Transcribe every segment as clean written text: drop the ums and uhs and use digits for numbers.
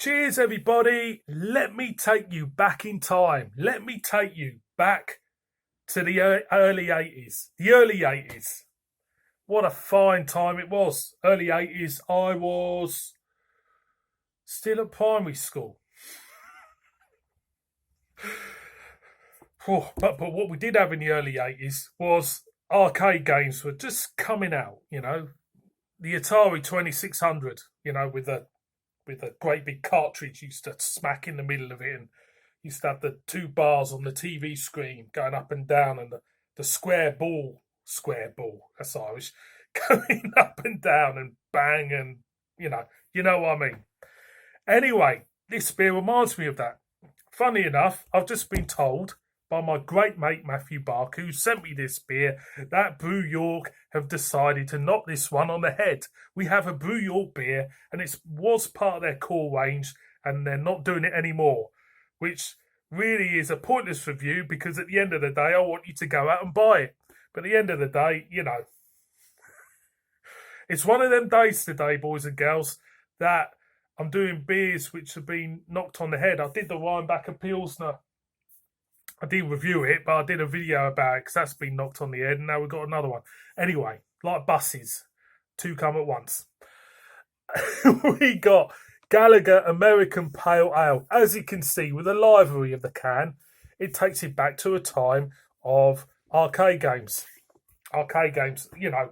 Cheers, everybody. Let me take you back in time. Let me take you back to the early 80s. The early 80s. What a fine time it was. Early 80s, I was still at primary school. But what we did have in the early 80s was arcade games were just coming out, The Atari 2600, with a great big cartridge used to smack in the middle of it, and used to have the two bars on the TV screen going up and down, and the square ball, that's Irish, going up and down and bang, and you know what I mean. Anyway, this beer reminds me of that. Funny enough, I've just been told by my great mate Matthew Barker, who sent me this beer, that Brew York have decided to knock this one on the head. We have a Brew York beer, and it was part of their core range, and they're not doing it anymore, which really is a pointless review, because at the end of the day, I want you to go out and buy it. But at the end of the day, it's one of them days today, boys and girls, that I'm doing beers which have been knocked on the head. I did the Rhinebacker Pilsner. I didn't review it, but I did a video about it because that's been knocked on the head, and now we've got another one. Anyway, like buses, two come at once. We got Galaga American Pale Ale. As you can see, with the livery of the can, it takes it back to a time of arcade games. Arcade games, I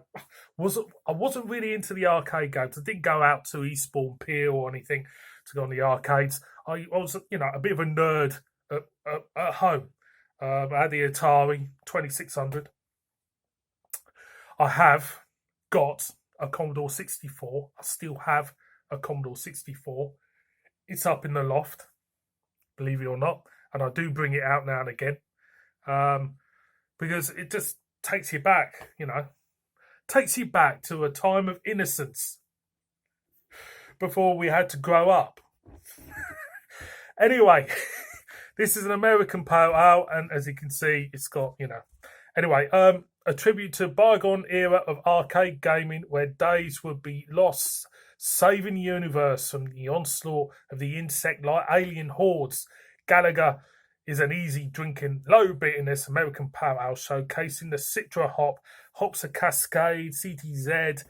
wasn't really into the arcade games. I didn't go out to Eastbourne Pier or anything to go on the arcades. I was, a bit of a nerd at home. I had the Atari 2600. I have got a Commodore 64. I still have a Commodore 64. It's up in the loft, believe it or not, and I do bring it out now and again, because it just takes you back, takes you back to a time of innocence before we had to grow up. Anyway, this is an American Pale Ale, and as you can see, it's got, Anyway, a tribute to a bygone era of arcade gaming where days would be lost, saving the universe from the onslaught of the insect-like alien hordes. Galaga is an easy drinking, low bitterness American Pale Ale showcasing the Citra hops of Cascade, CTZ,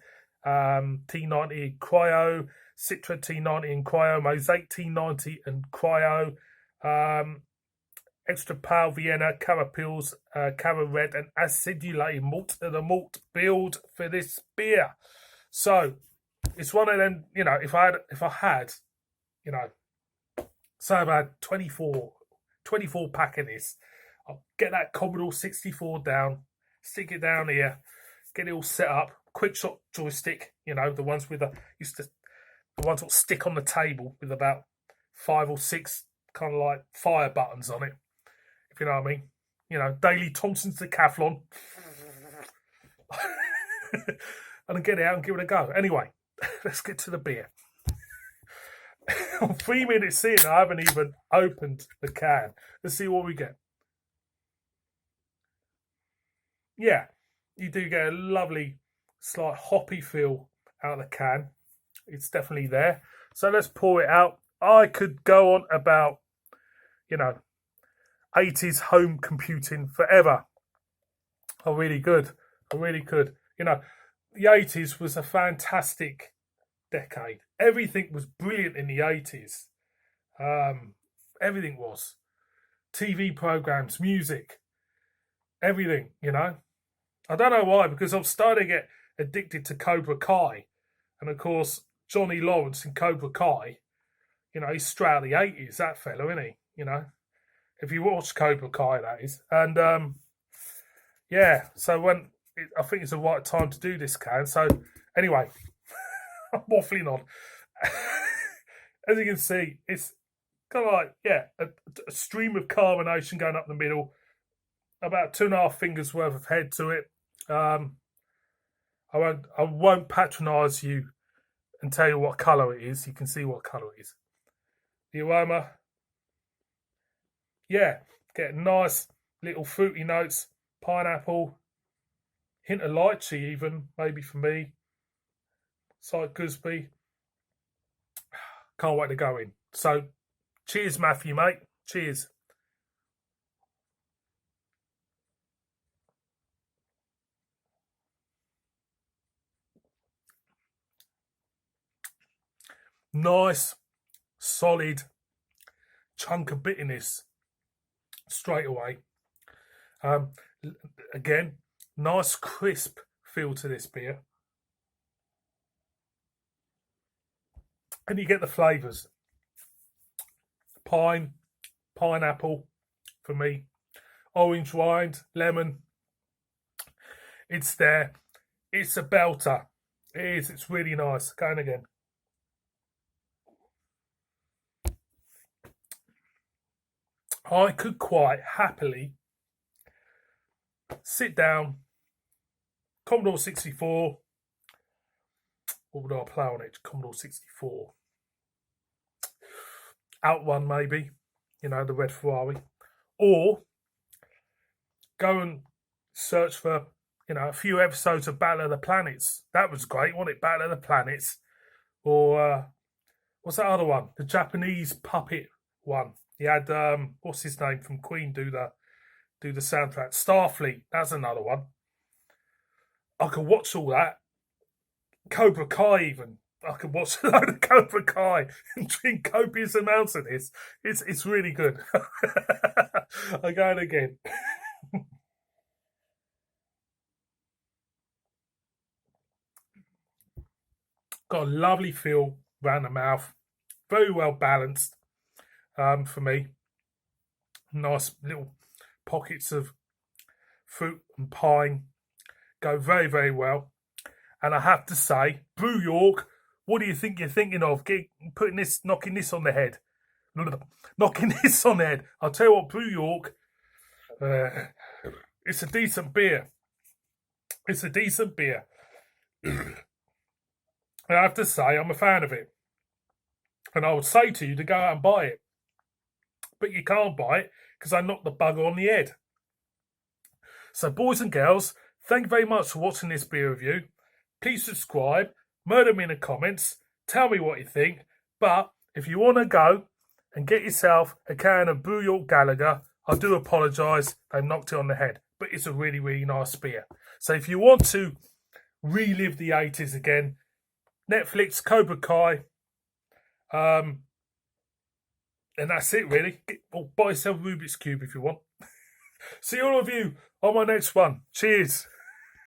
T90 Cryo, Citra T90 and Cryo, Mosaic T90 and Cryo, Extra Pale Vienna, Cara Pils, Cara Red, and acidulated malt. The malt build for this beer. So it's one of them. If I had, say I had 24 pack of this, I'll get that Commodore 64 down, stick it down here, get it all set up. Quick shot joystick, the ones with the ones that stick on the table with about 5 or 6 kind of like fire buttons on it, if you know what I mean. Daily Thompson's Decathlon. And then get it out and give it a go. Anyway, let's get to the beer. I'm 3 minutes in, I haven't even opened the can. Let's see what we get. Yeah, you do get a lovely, slight hoppy feel out of the can. It's definitely there. So let's pour it out. I could go on about, 80s home computing forever. I really could. The 80s was a fantastic decade. Everything was brilliant in the 80s. Everything was. TV programs, music, everything, I don't know why, because I'm starting to get addicted to Cobra Kai. And of course, Johnny Lawrence in Cobra Kai, he's straight out of the 80s, that fellow, isn't he? If you watch Cobra Kai, that is. And so I think it's the right time to do this can. So anyway, I'm waffling on. As you can see, it's kind of like, a stream of carbonation going up the middle, about 2.5 fingers worth of head to it. I won't patronise you and tell you what colour it is. You can see what colour it is. The aroma, get nice little fruity notes, pineapple, hint of lychee even, maybe for me. Slight gooseberry. Can't wait to go in. So, cheers, Matthew, mate. Cheers. Nice, solid chunk of bitterness straight away. Again, nice crisp feel to this beer. And you get the flavours. Pine, pineapple for me, orange rind, lemon. It's there. It's a belter. It is. It's really nice. Going again. I could quite happily sit down, Commodore 64. What would I play on it? Commodore 64. Outrun, maybe. You know, the red Ferrari. Or go and search for, you know, a few episodes of Battle of the Planets. That was great, wasn't it? Battle of the Planets. Or what's that other one? The Japanese puppet one. He had what's his name from Queen do the soundtrack. Starfleet. That's another one. I could watch all that. Cobra Kai even. I could watch a load of Cobra Kai and drink copious amounts of this. It's really good. I'm going again. Got a lovely feel around the mouth. Very well balanced for me. Nice little pockets of fruit and pine. Go very, very well. And I have to say, Brew York, what do you think you're thinking of? Knocking this on the head. Knocking this on the head. I'll tell you what, Brew York, it's a decent beer. It's a decent beer. I have to say, I'm a fan of it. And I would say to you to go out and buy it. But you can't buy it because I knocked the bugger on the head. So, boys and girls, thank you very much for watching this beer review. Please subscribe, murder me in the comments, tell me what you think. But if you want to go and get yourself a can of Brew York Galaga, I do apologise, they knocked it on the head. But it's a really, really nice beer. So if you want to relive the 80s again, Netflix, Cobra Kai, and that's it really. Or buy yourself a Rubik's Cube if you want. See all of you on my next one. Cheers.